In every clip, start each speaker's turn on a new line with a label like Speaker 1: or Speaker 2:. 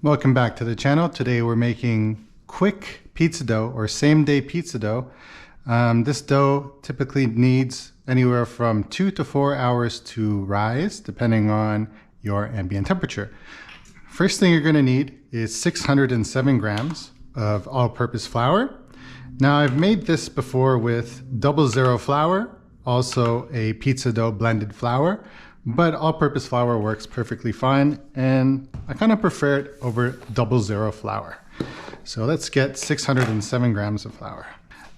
Speaker 1: Welcome back to the channel. Today we're making quick pizza dough or same-day pizza dough. This dough typically needs anywhere from 2 to 4 hours to rise, depending on your ambient temperature. First thing you're going to need is 607 grams of all-purpose flour. Now I've made this before with 00 flour, also a pizza dough blended flour, but all-purpose flour works perfectly fine, and I kind of prefer it over 00 flour. So let's get 607 grams of flour.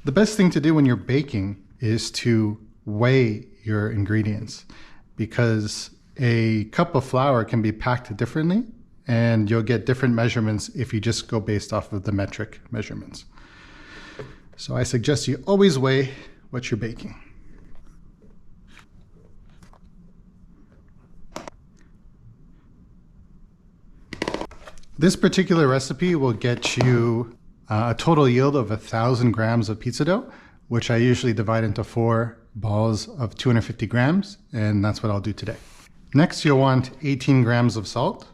Speaker 1: The best thing to do when you're baking is to weigh your ingredients, because a cup of flour can be packed differently and you'll get different measurements if you just go based off of the metric measurements. So I suggest you always weigh what you're baking. This particular recipe will get you a total yield of 1,000 grams of pizza dough, which I usually divide into 4 balls of 250 grams, and that's what I'll do today. Next, you'll want 18 grams of salt,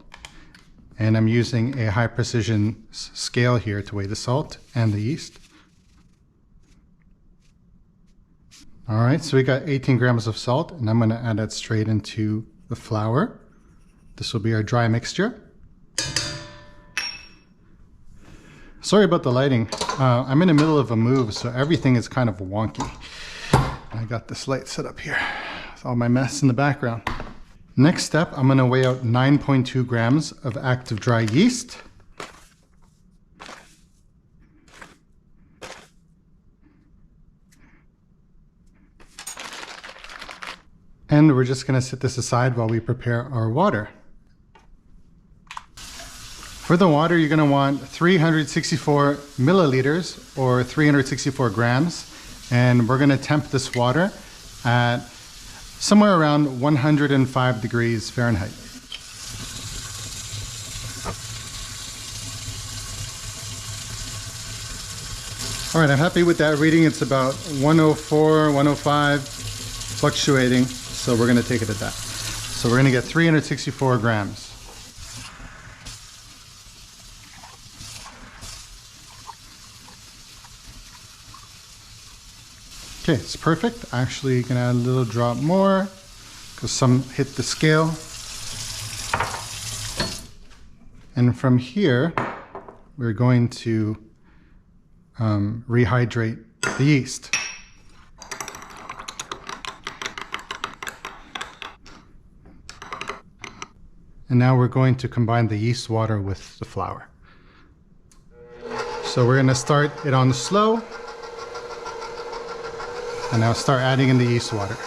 Speaker 1: and I'm using a high precision scale here to weigh the salt and the yeast. All right, so we got 18 grams of salt, and I'm gonna add that straight into the flour. This will be our dry mixture. Sorry about the lighting. I'm in the middle of a move, so everything is kind of wonky. I got this light set up here with all my mess in the background. Next step, I'm gonna weigh out 9.2 grams of active dry yeast. And we're just gonna set this aside while we prepare our water. For the water, you're gonna want 364 milliliters or 364 grams. And we're gonna temp this water at somewhere around 105 degrees Fahrenheit. All right, I'm happy with that reading. It's about 104, 105, fluctuating. So we're gonna take it at that. So we're gonna get 364 grams. Okay, it's perfect. Actually, gonna add a little drop more because some hit the scale. And from here, we're going to rehydrate the yeast. And now we're going to combine the yeast water with the flour. So we're gonna start it on slow. And now start adding in the yeast water.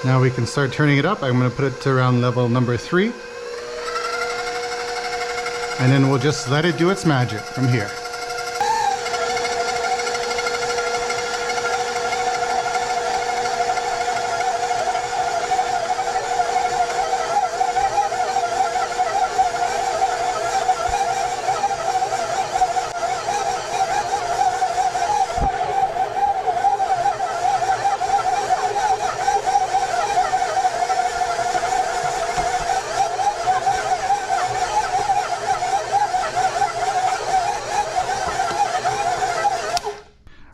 Speaker 1: Now we can start turning it up. I'm going to put it to around level number 3. And then we'll just let it do its magic from here.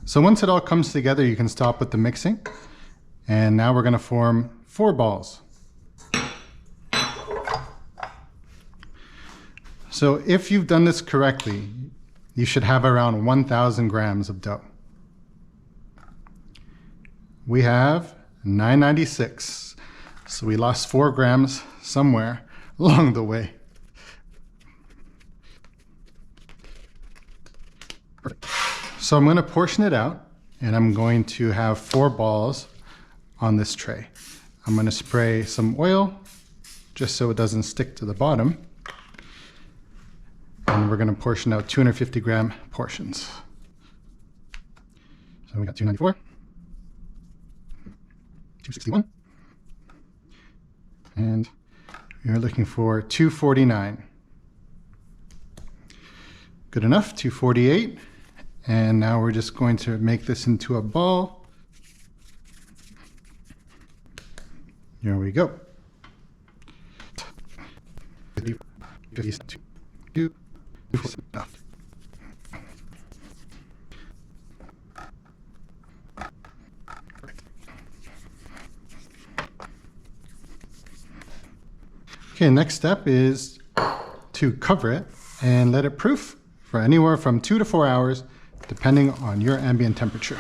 Speaker 1: So once it all comes together, you can stop with the mixing. And now we're gonna form 4 balls. So if you've done this correctly, you should have around 1,000 grams of dough. We have 996. So we lost 4 grams somewhere along the way. Perfect. So I'm going to portion it out, and I'm going to have 4 balls on this tray. I'm going to spray some oil just so it doesn't stick to the bottom. And we're going to portion out 250 gram portions. So we got 294, 261, and we're looking for 249. Good enough, 248. And now we're just going to make this into a ball. Here we go. Okay, next step is to cover it and let it proof for anywhere from 2 to 4 hours, depending on your ambient temperature.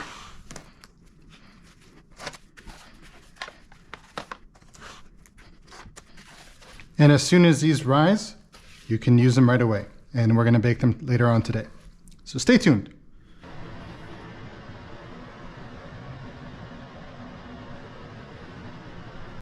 Speaker 1: And as soon as these rise, you can use them right away. And we're going to bake them later on today. So stay tuned.